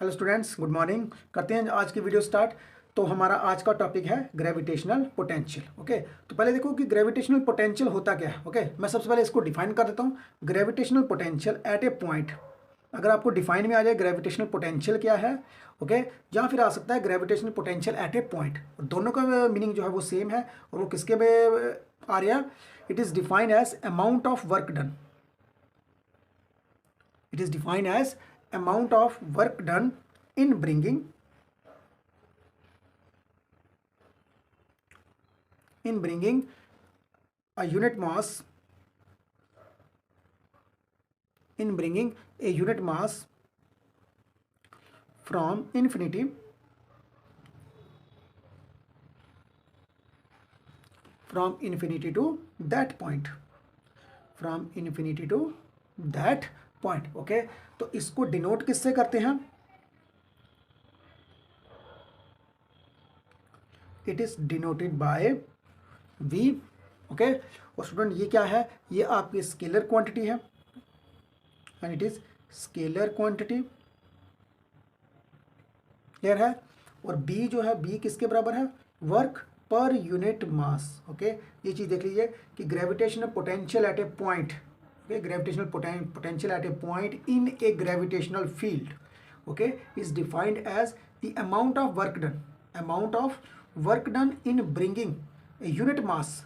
Hello students, good morning. करते हैं आज की वीडियो स्टार्ट। तो हमारा आज का टॉपिक है ग्रेविटेशनल पोटेंशियल। ओके, तो पहले देखो कि ग्रेविटेशनल पोटेंशियल होता क्या है। ओके, मैं सबसे पहले इसको डिफाइन कर देता हूँ। Gravitational potential at A point, अगर आपको डिफाइन में आ जाए ग्रेविटेशनल पोटेंशियल क्या है, ओके, या फिर आ सकता है gravitational potential at A point. दोनों का मीनिंग जो है वो सेम है और वो किसके में आ रहा है। It is defined as amount of work done. It is defined as amount of work done in bringing a unit mass from infinity to that point, okay. तो इसको डिनोट किससे करते हैं? It is denoted by v। Okay, और student ये क्या है? ये आपकी स्केलर क्वांटिटी है and it is scalar quantity. Clear है? और b जो है, b किसके बराबर है? वर्क पर यूनिट मास। ओके, ये चीज देख लीजिए कि gravitational potential at A point, okay, gravitational potential at a point in a gravitational field, okay, is defined as the amount of work done in bringing a unit mass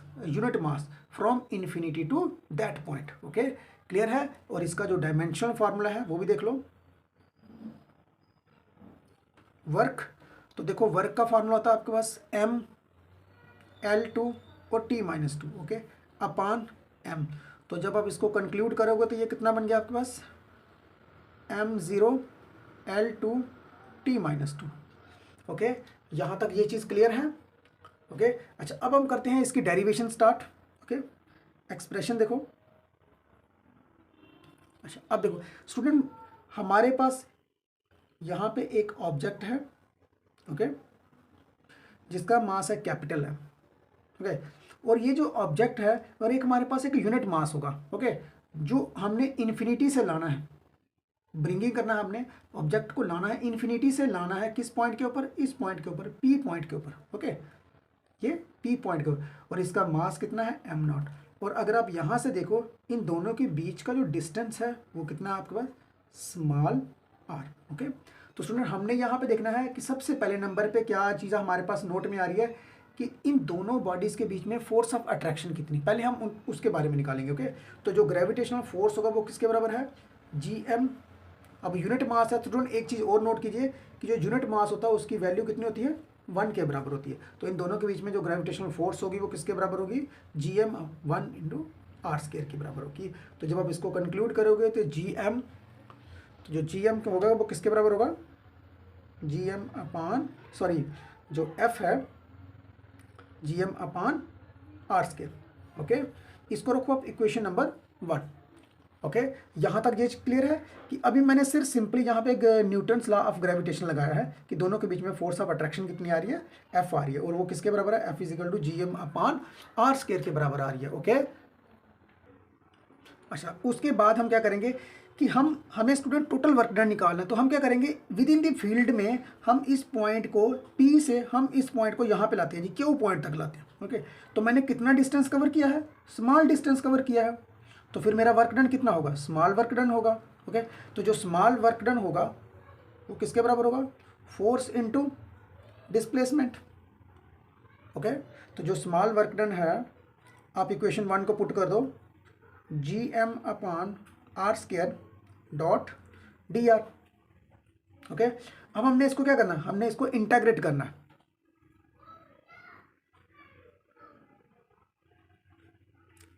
from infinity to that point। okay, clear है? और इसका जो dimensional formula है वो भी देख लो। Work, तो देखो वर्क का फार्मूला होता है आपके पास m/L2 और t-2, ओके, अपान m। तो जब आप इसको कंक्लूड करोगे तो ये कितना बन गया आपके पास? m0L2 t-2। ओके, यहाँ तक ये चीज़ क्लियर है? ओके, अच्छा, अब हम करते हैं इसकी डेरिवेशन स्टार्ट। ओके, एक्सप्रेशन देखो। अच्छा, अब देखो स्टूडेंट, हमारे पास यहाँ पे एक ऑब्जेक्ट है, ओके, जिसका मास है कैपिटल है। ओके, और ये जो ऑब्जेक्ट है और एक हमारे पास एक यूनिट मास होगा, ओके, जो हमने इन्फिनिटी से लाना है, ब्रिंगिंग करना है, हमने ऑब्जेक्ट को लाना है इन्फिनिटी से, लाना है किस पॉइंट के ऊपर? इस पॉइंट के ऊपर, पी पॉइंट के ऊपर। ओके, ये पी पॉइंट के ऊपर, और इसका मास कितना है? m0। और अगर आप यहाँ से देखो, इन दोनों के बीच का जो डिस्टेंस है वो कितना है आपके पास? Small r। ओके, तो स्टूडेंट हमने यहाँ पे देखना है कि सबसे पहले नंबर पे क्या चीज़ हमारे पास नोट में आ रही है कि इन दोनों बॉडीज़ के बीच में फोर्स ऑफ अट्रैक्शन कितनी, पहले हम उसके बारे में निकालेंगे। ओके, तो जो ग्रेविटेशनल फोर्स होगा वो किसके बराबर है? gm। अब यूनिट मास है तो स्टूडेंट एक चीज़ और नोट कीजिए कि जो यूनिट मास होता है उसकी वैल्यू कितनी होती है? 1 के बराबर होती है। तो इन दोनों के बीच में जो ग्रेविटेशनल फोर्स होगी वो किसके बराबर होगी? gm 1 × r² के बराबर होगी। तो जब आप इसको कंक्लूड करोगे तो gm, तो जो gm होगा वो किसके बराबर होगा? gm अपान, सॉरी, जो f है gm अपान r²। ओके, इसको रखो आप इक्वेशन नंबर 1। ओके, यहाँ तक ये क्लियर है कि अभी मैंने सिर्फ सिंपली यहाँ पे एक न्यूटन्स लॉ ऑफ ग्रेविटेशन लगाया है कि दोनों के बीच में फोर्स ऑफ अट्रैक्शन कितनी आ रही है? एफ आ रही है, और वो किसके बराबर है? F is equal to gm upon r² के बराबर आ रही है। ओके, अच्छा, उसके बाद हम क्या करेंगे कि हमें स्टूडेंट टोटल वर्क डन निकालना है। तो हम क्या करेंगे, विद इन द फील्ड में हम इस पॉइंट को P से, हम इस पॉइंट को यहाँ पे लाते हैं जी, Q पॉइंट तक लाते हैं। ओके, तो मैंने कितना डिस्टेंस कवर किया है? स्मॉल डिस्टेंस कवर किया है, तो फिर मेरा वर्क डन कितना होगा? स्मॉल वर्क डन होगा। ओके, तो जो स्मॉल वर्क डन होगा वो किसके बराबर होगा? Force into displacement. ओके, तो जो स्मॉल वर्क डन है, आप इक्वेशन 1 को पुट कर दो, gm upon r² dot dr। Okay, अब हमने इसको क्या करना है? हमने इसको इंटीग्रेट करना है।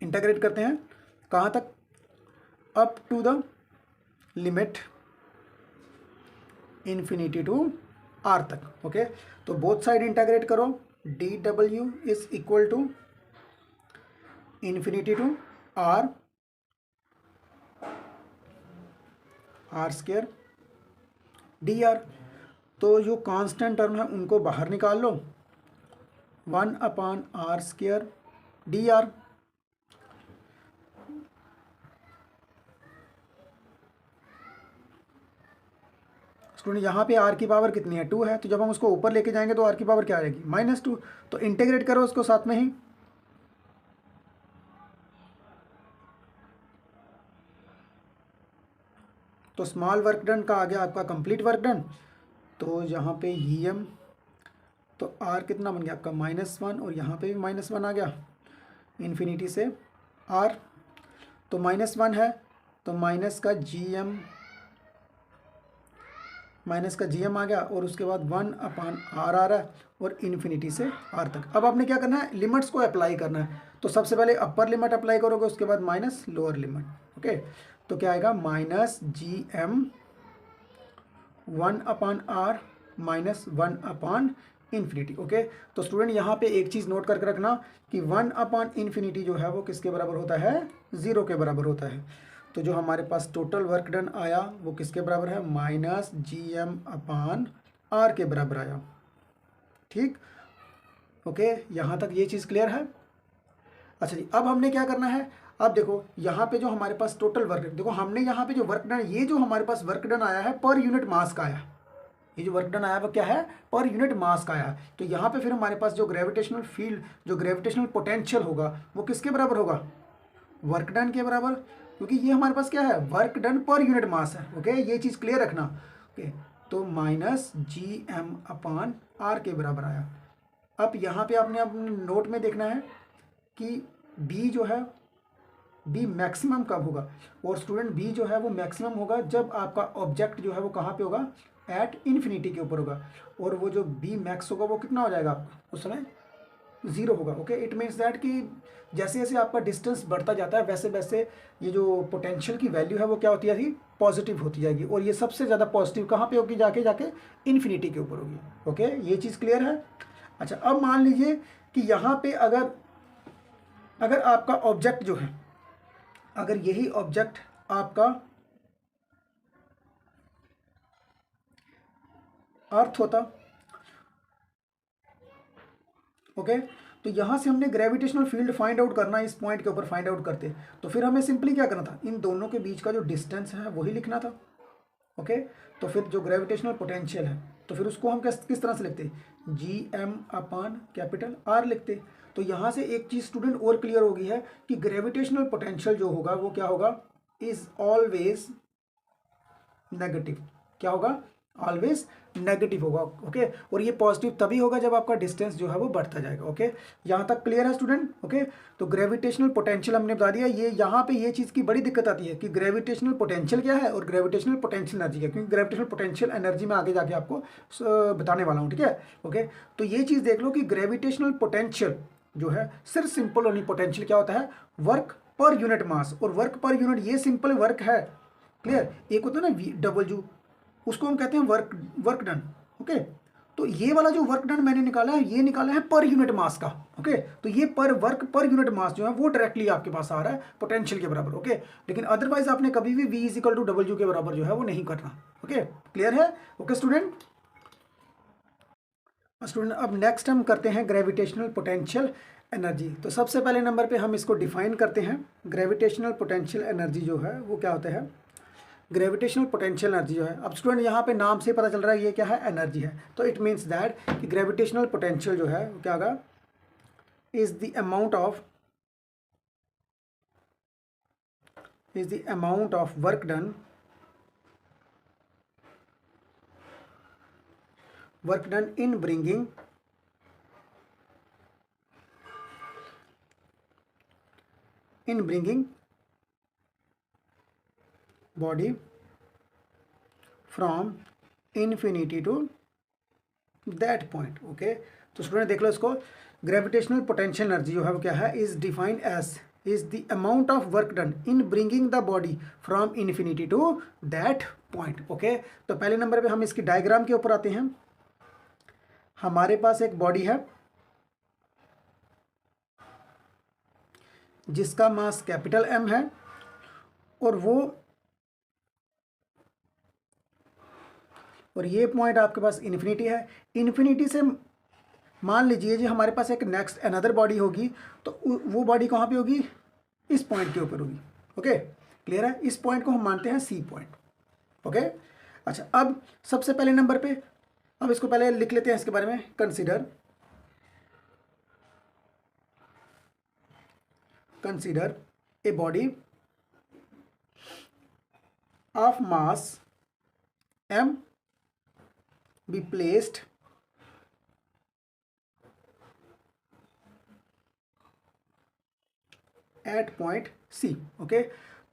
इंटीग्रेट करते हैं कहाँ तक? Up to the limit infinity to r तक। ओके, तो बोथ साइड इंटीग्रेट करो, dw is equal to infinity to r r² dr। तो जो कांस्टेंट टर्म है उनको बाहर निकाल लो, 1 अपान r² dr। स्टूडेंट यहाँ पे आर की पावर कितनी है 2 है, तो जब हम उसको ऊपर लेके जाएंगे तो आर की पावर क्या आ जाएगी -2, तो इंटीग्रेट करो उसको साथ में ही। तो स्मॉल वर्क डन का आ गया आपका कंप्लीट वर्क डन, तो यहाँ पे EM, तो आर कितना बन गया आपका -1, और यहाँ पे भी -1 आ गया इन्फिनिटी से आर, तो -1 है तो माइनस का GM आ गया, और उसके बाद 1/r आ रहा है और इन्फिनिटी से r तक। अब आपने क्या करना है, लिमिट्स को अप्लाई करना है। तो सबसे पहले अपर लिमिट अप्लाई करोगे, उसके बाद माइनस लोअर लिमिट। ओके, तो क्या आएगा -GM 1/r -1/इन्फिनिटी। ओके, तो स्टूडेंट यहाँ पे एक चीज़ नोट करके रखना कि 1/इन्फिनिटी जो है वो किसके बराबर होता है, 0 के बराबर होता है। तो जो हमारे पास टोटल वर्क डन आया वो किसके बराबर है, -GM/r के बराबर आया। ठीक, ओके, यहाँ तक ये चीज़ क्लियर है। अच्छा जी, अब हमने क्या करना है, अब देखो यहाँ पे जो हमारे पास टोटल वर्क, देखो हमने यहाँ पे जो वर्क डन, ये जो हमारे पास वर्क डन आया है पर यूनिट मास का आया, ये जो वर्क डन आया वो क्या है, पर यूनिट मास का आया। तो यहाँ पे फिर हमारे पास जो ग्रेविटेशनल फील्ड, जो ग्रेविटेशनल पोटेंशियल होगा वो किसके बराबर होगा, वर्क डन के बराबर, क्योंकि ये हमारे पास क्या है, वर्क डन पर यूनिट मास है। ओके, ये चीज़ क्लियर रखना। ओके, तो -GM/r के बराबर आया। अब यहाँ पे आपने अपने नोट में देखना है कि B जो है, B मैक्सिमम कब होगा, और स्टूडेंट B जो है वो मैक्सिमम होगा जब आपका ऑब्जेक्ट जो है वो कहाँ पे होगा, एट इन्फिनिटी के ऊपर होगा, और वो जो B मैक्स होगा वो कितना हो जाएगा आपका, उस समय 0 होगा। ओके, इट मीन्स दैट कि जैसे जैसे आपका डिस्टेंस बढ़ता जाता है वैसे वैसे ये जो पोटेंशियल की वैल्यू है वो क्या होती जाएगी, पॉजिटिव होती जाएगी, और ये सबसे ज़्यादा पॉजिटिव कहाँ पे होगी, जाके इन्फिनिटी के ऊपर होगी। ओके, ये चीज़ क्लियर है। अच्छा, अब मान लीजिए कि यहाँ पे अगर आपका ऑब्जेक्ट जो है, अगर यही ऑब्जेक्ट आपका अर्थ होता, ओके, तो यहाँ से हमने ग्रेविटेशनल फील्ड फाइंड आउट करना है, इस पॉइंट के ऊपर फाइंड आउट करते, तो फिर हमें सिंपली क्या करना था, इन दोनों के बीच का जो डिस्टेंस है वही लिखना था। ओके, तो फिर जो ग्रेविटेशनल पोटेंशियल है तो फिर उसको हम किस तरह से लिखते, GM/R लिखते। तो यहाँ से एक चीज़ स्टूडेंट और क्लियर हो गई है कि ग्रेविटेशनल पोटेंशियल जो होगा वो क्या होगा, इज ऑलवेज नेगेटिव। क्या होगा, ऑलवेज नेगेटिव होगा। ओके, और ये पॉजिटिव तभी होगा जब आपका डिस्टेंस जो है वो बढ़ता जाएगा। ओके, यहाँ तक क्लियर है स्टूडेंट। ओके, तो ग्रेविटेशनल पोटेंशियल हमने बता दिया। ये यहाँ पे ये चीज़ की बड़ी दिक्कत आती है कि ग्रेविटेशनल पोटेंशियल क्या है और ग्रेविटेशनल पोटेंशियल एनर्जी क्या है, क्योंकि ग्रेविटेशनल पोटेंशियल एनर्जी में आगे जाके आपको बताने वाला हूँ। ठीक है, ओके, तो ये चीज़ देख लो कि ग्रेविटेशनल पोटेंशियल जो है सिर्फ सिंपल ओनली पोटेंशियल क्या होता है, वर्क पर यूनिट मास, और वर्क पर यूनिट ये सिंपल वर्क है। क्लियर, एक होता है ना W, उसको हम कहते हैं वर्क डन। ओके, तो ये वाला जो वर्क डन मैंने निकाला है ये निकाला है पर यूनिट मास का। ओके, तो ये वर्क पर यूनिट मास जो है वो डायरेक्टली आपके पास आ रहा है पोटेंशियल के बराबर। ओके, लेकिन अदरवाइज आपने कभी भी V = W के बराबर जो है वो नहीं करना। ओके, क्लियर है। ओके स्टूडेंट, अब नेक्स्ट हम करते हैं ग्रेविटेशनल पोटेंशियल एनर्जी। तो सबसे पहले नंबर पे हम इसको डिफाइन करते हैं। ग्रेविटेशनल पोटेंशियल एनर्जी जो है वो क्या होता है, ग्रेविटेशनल पोटेंशियल एनर्जी जो है, अब स्टूडेंट यहाँ पे नाम से पता चल रहा है ये क्या है, एनर्जी है। तो इट मीन्स दैट कि ग्रेविटेशनल पोटेंशियल जो है वो क्या होगा, is the amount of work done in bringing body from infinity to that point। Okay, तो स्टूडेंट देख लो इसको, ग्रेविटेशनल पोटेंशियल एनर्जी जो है वो क्या है, is defined as is the amount of work done in bringing the body from infinity to that point. Okay, तो पहले नंबर पे हम इसकी डायग्राम के ऊपर आते हैं। हमारे पास एक बॉडी है जिसका मास कैपिटल M है, और ये पॉइंट आपके पास इन्फिनिटी है। इन्फिनिटी से मान लीजिए जी हमारे पास एक नेक्स्ट अनदर बॉडी होगी, तो वो बॉडी कहाँ पे होगी, इस पॉइंट के ऊपर होगी। ओके, क्लियर है। इस पॉइंट को हम मानते हैं C पॉइंट। ओके, अच्छा, अब सबसे पहले नंबर पे, अब इसको पहले लिख लेते हैं इसके बारे में। Consider a body of mass m be placed at point C। Okay,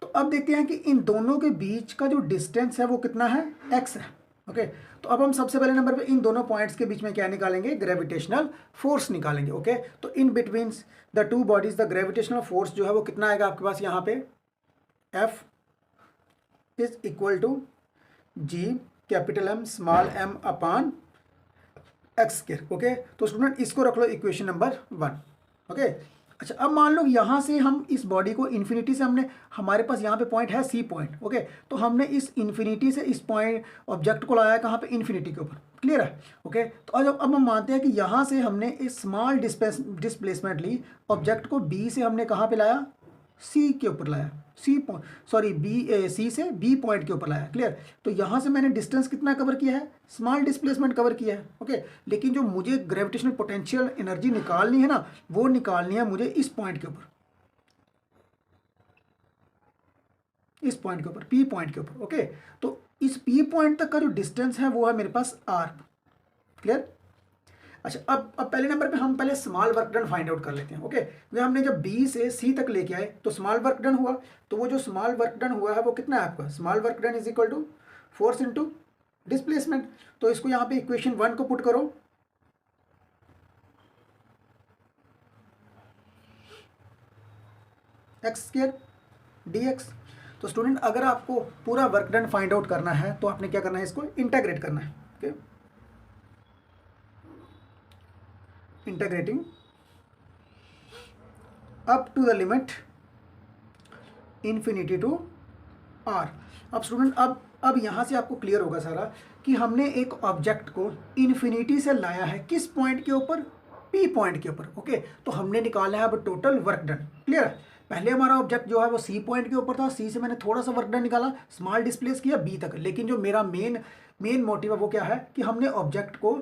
तो अब देखते हैं कि इन दोनों के बीच का जो डिस्टेंस है वो कितना है, x है। ओके, तो अब हम सबसे पहले नंबर पे इन दोनों पॉइंट्स के बीच में क्या निकालेंगे, ग्रेविटेशनल फोर्स निकालेंगे। ओके, तो in between the two bodies the gravitational force जो है वो कितना आएगा आपके पास यहाँ पे, F is equal to G capital M small m upon x square. Okay, तो स्टूडेंट इसको रख लो इक्वेशन नंबर 1। ओके, अच्छा, अब मान लो यहाँ से हम इस बॉडी को इन्फिनिटी से हमने, हमारे पास यहाँ पे पॉइंट है C पॉइंट। ओके, तो हमने इस इन्फिनिटी से इस पॉइंट ऑब्जेक्ट को लाया है कहाँ पे, इन्फिनिटी के ऊपर। क्लियर है। ओके, तो अब हम मानते हैं कि यहाँ से हमने इस स्मॉल डिस्प्लेसमेंट ली, ऑब्जेक्ट को B से हमने कहाँ पे लाया, C के ऊपर लाया, C से B पॉइंट के ऊपर लाया। क्लियर, तो यहाँ से मैंने डिस्टेंस कितना कवर किया है, स्मॉल डिस्प्लेसमेंट कवर किया है। ओके, लेकिन जो मुझे ग्रेविटेशनल पोटेंशियल एनर्जी निकालनी है ना, वो निकालनी है मुझे इस पॉइंट के ऊपर, इस पॉइंट के ऊपर, P पॉइंट के ऊपर। ओके, तो इस P पॉइंट तक का जो डिस्टेंस है वो है मेरे पास R। क्लियर। अच्छा, अब पहले नंबर पे हम पहले small work done find out कर लेते हैं। ओके, वे हमने जब B से C तक लेके आए तो स्मॉल वर्क डन हुआ, तो वो जो स्मॉल वर्क डन हुआ है वो कितना है आपका, small work done is equal to force into displacement. तो इसको यहाँ पे इक्वेशन 1 को पुट करो, एक्स स्क्वायर dx। तो स्टूडेंट अगर आपको पूरा वर्क डन फाइंड आउट करना है तो आपने क्या करना है, इसको इंटीग्रेट करना है। Okay, integrating up to the limit infinity to R। अब स्टूडेंट अब यहाँ से आपको क्लियर होगा सारा कि हमने एक ऑब्जेक्ट को इन्फिनिटी से लाया है किस पॉइंट के ऊपर, P पॉइंट के ऊपर। ओके, तो हमने निकाला है अब टोटल वर्क डन। क्लियर है। पहले हमारा ऑब्जेक्ट जो है वो C पॉइंट के ऊपर था, C से मैंने थोड़ा सा वर्क डन निकाला, स्मॉल डिस्प्लेस किया B तक, लेकिन जो मेरा मेन मोटिव है वो क्या है कि हमने ऑब्जेक्ट को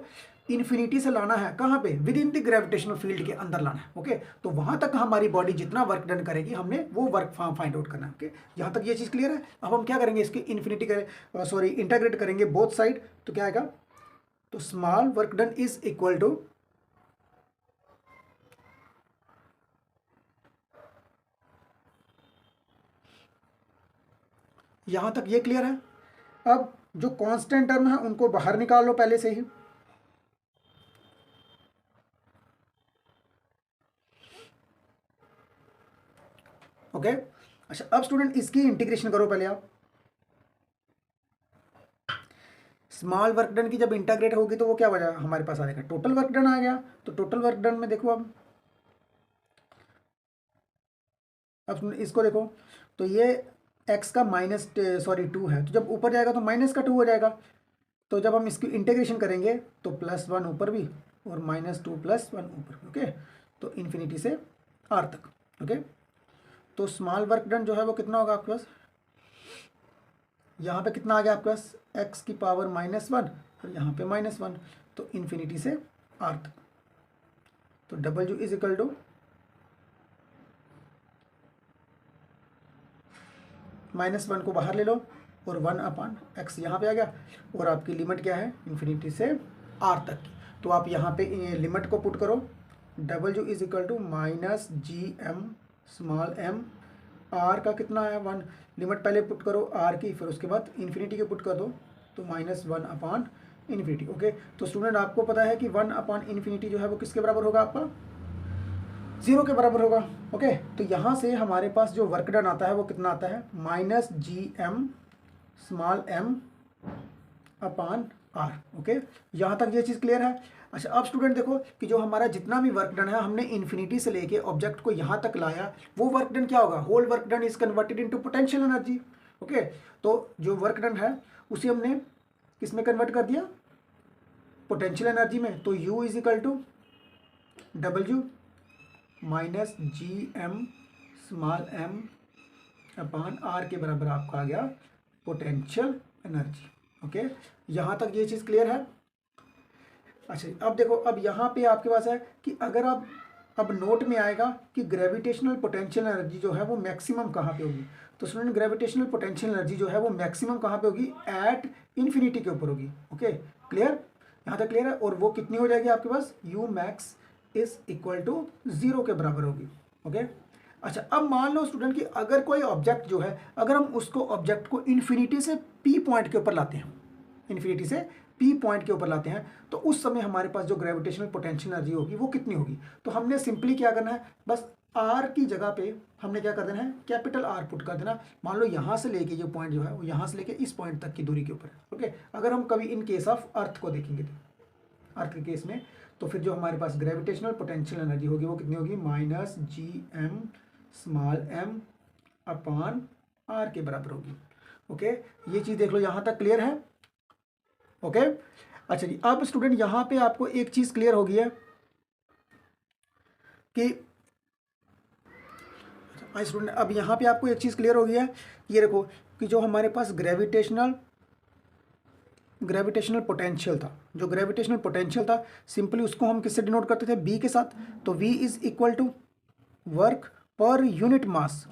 इन्फिनिटी से लाना है, कहाँ पे, with in the gravitational field के अंदर लाना है। ओके, तो वहां तक हमारी बॉडी जितना वर्क डन करेगी हमने वो वर्क फाइंड आउट करना है। ओके, यहाँ तक ये चीज़ क्लियर है। अब हम क्या करेंगे, इसकी इन्फिनिटी करें, सॉरी इंटीग्रेट करेंगे बोथ साइड, तो क्या आएगा, तो small work done is equal to, यहाँ तक ये क्लियर है। अब जो कांस्टेंट टर्म है उनको बाहर निकाल लो पहले से ही। ओके, अच्छा, अब स्टूडेंट इसकी इंटीग्रेशन करो पहले आप। स्मॉल वर्क डन की जब इंटीग्रेट होगी तो वो क्या बचा हमारे पास, आएगा टोटल वर्क डन आ गया। तो टोटल वर्क डन में देखो अब इसको देखो, तो ये x का -2 है, तो जब ऊपर जाएगा तो -2 हो जाएगा। तो जब हम इसकी इंटीग्रेशन करेंगे तो +1 ऊपर भी और -2 + 1 ऊपर भी। ओके, तो इन्फिनिटी से R तक। ओके, तो स्मॉल वर्क डन जो है वो कितना होगा आपके पास, यहाँ पे कितना आ गया आपके पास, x की पावर -1 और यहाँ पे -1, तो इन्फिनिटी से R तक। तो W इज इक्वल टू -1 को बाहर ले लो और 1/x यहाँ पे आ गया, और आपकी लिमिट क्या है, इन्फिनिटी से R तक की। तो आप यहाँ पे लिमिट को पुट करो, W is equal to -GM small m, R का कितना है 1, लिमिट पहले पुट करो R की, फिर उसके बाद इन्फिनिटी के पुट कर दो, तो -1/इन्फिनिटी। ओके, तो स्टूडेंट आपको पता है कि 1/इन्फिनिटी जो है वो किसके बराबर होगा, आपका 0 के बराबर होगा। ओके, तो यहाँ से हमारे पास जो वर्क डन आता है वो कितना आता है, -GM स्मॉल m/R। ओके, यहाँ तक ये चीज़ क्लियर है। अच्छा, अब स्टूडेंट देखो कि जो हमारा जितना भी वर्क डन है हमने इन्फिनिटी से लेके ऑब्जेक्ट को यहाँ तक लाया, वो वर्क डन क्या होगा, whole work done is converted into potential energy. Okay, तो जो वर्क डन है उसे हमने किस में कन्वर्ट कर दिया, पोटेंशियल एनर्जी में। तो U is equal to W -GM small m/R के बराबर आपका आ गया पोटेंशियल एनर्जी। ओके, यहाँ तक ये चीज़ क्लियर है। अच्छा अब देखो, अब यहाँ पे आपके पास है कि अगर आप, अब नोट में आएगा कि ग्रेविटेशनल पोटेंशियल एनर्जी जो है वो मैक्सिमम कहाँ पे होगी। तो स्टूडेंट ग्रेविटेशनल पोटेंशियल एनर्जी जो है वो मैक्सिमम कहाँ पे होगी, एट इन्फिनिटी के ऊपर होगी। ओके क्लियर, यहाँ तक क्लियर है। और वो कितनी हो जाएगी आपके पास, u max is equal to 0 के बराबर होगी। ओके अच्छा, अब मान लो स्टूडेंट कि अगर कोई ऑब्जेक्ट जो है, अगर हम उसको ऑब्जेक्ट को इन्फिनिटी से पी पॉइंट के ऊपर लाते हैं, इन्फिनिटी से पी पॉइंट के ऊपर लाते हैं, तो उस समय हमारे पास जो ग्रेविटेशनल पोटेंशियल एनर्जी होगी वो कितनी होगी। तो हमने सिंपली क्या करना है, बस आर की जगह पे हमने क्या कर देना है, कैपिटल आर पुट कर देना। मान लो यहाँ से लेके जो पॉइंट जो है वो यहाँ से लेके इस पॉइंट तक की दूरी के ऊपर। ओके, अगर हम कभी इन केस ऑफ अर्थ को देखेंगे, तो अर्थ के केस में, तो फिर जो हमारे पास ग्रेविटेशनल पोटेंशियल एनर्जी होगी वो कितनी होगी, minus G M small m upon R के बराबर होगी। ओके, ये चीज़ देख लो, यहाँ तक क्लियर है। ओके अच्छा जी, अब स्टूडेंट यहाँ पे आपको एक चीज़ क्लियर हो गई है कि स्टूडेंट, अब यहाँ पे आपको एक चीज़ क्लियर हो गई है, ये देखो कि जो हमारे पास ग्रेविटेशनल पोटेंशियल था, जो ग्रेविटेशनल पोटेंशियल था, सिंपली उसको हम किससे डिनोट करते थे, बी के साथ। तो v is equal to work per unit mass,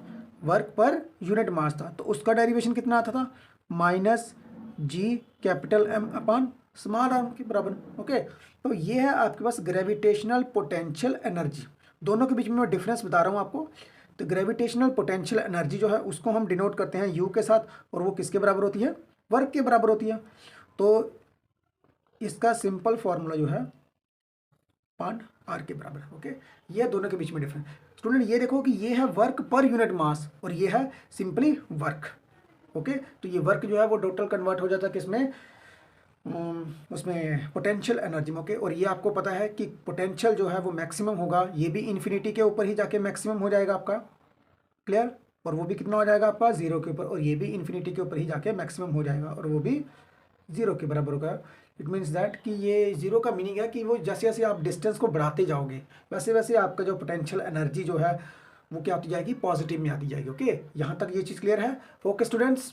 work per unit mass था, तो उसका डेरिवेशन कितना आता था, minus G capital M upon small r के बराबर। ओके, तो ये है आपके पास ग्रेविटेशनल पोटेंशियल एनर्जी। दोनों के बीच में मैं डिफरेंस बता रहा हूँ आपको। तो ग्रेविटेशनल पोटेंशियल एनर्जी जो है उसको हम डिनोट करते हैं यू के साथ, और वो किसके बराबर होती है, वर्क के बराबर होती है। तो इसका सिंपल फॉर्मूला जो है पान आर के बराबर है। ओके, ये दोनों के बीच में डिफरेंस। स्टूडेंट ये देखो कि ये है वर्क पर यूनिट मास और ये है सिंपली वर्क। ओके, तो ये वर्क जो है वो टोटल कन्वर्ट हो जाता है किसमें, उसमें पोटेंशियल एनर्जी में। ओके, और ये आपको पता है कि पोटेंशियल जो है वो मैक्सिमम होगा, ये भी इन्फिनिटी के ऊपर ही जाके मैक्सिमम हो जाएगा आपका। क्लियर, और वो भी कितना हो जाएगा आपका, 0 के ऊपर, और ये भी इन्फिनिटी के ऊपर ही जाके मैक्सिमम हो जाएगा, और वो भी 0 के बराबर होगा। इट मीन्स दैट कि ये 0 का मीनिंग है कि वो जैसे जैसे आप डिस्टेंस को बढ़ाते जाओगे वैसे वैसे आपका जो पोटेंशियल एनर्जी जो है वो क्या होती जाएगी, पॉजिटिव में आती जाएगी। ओके, यहाँ तक ये चीज़ क्लियर है। Okay students.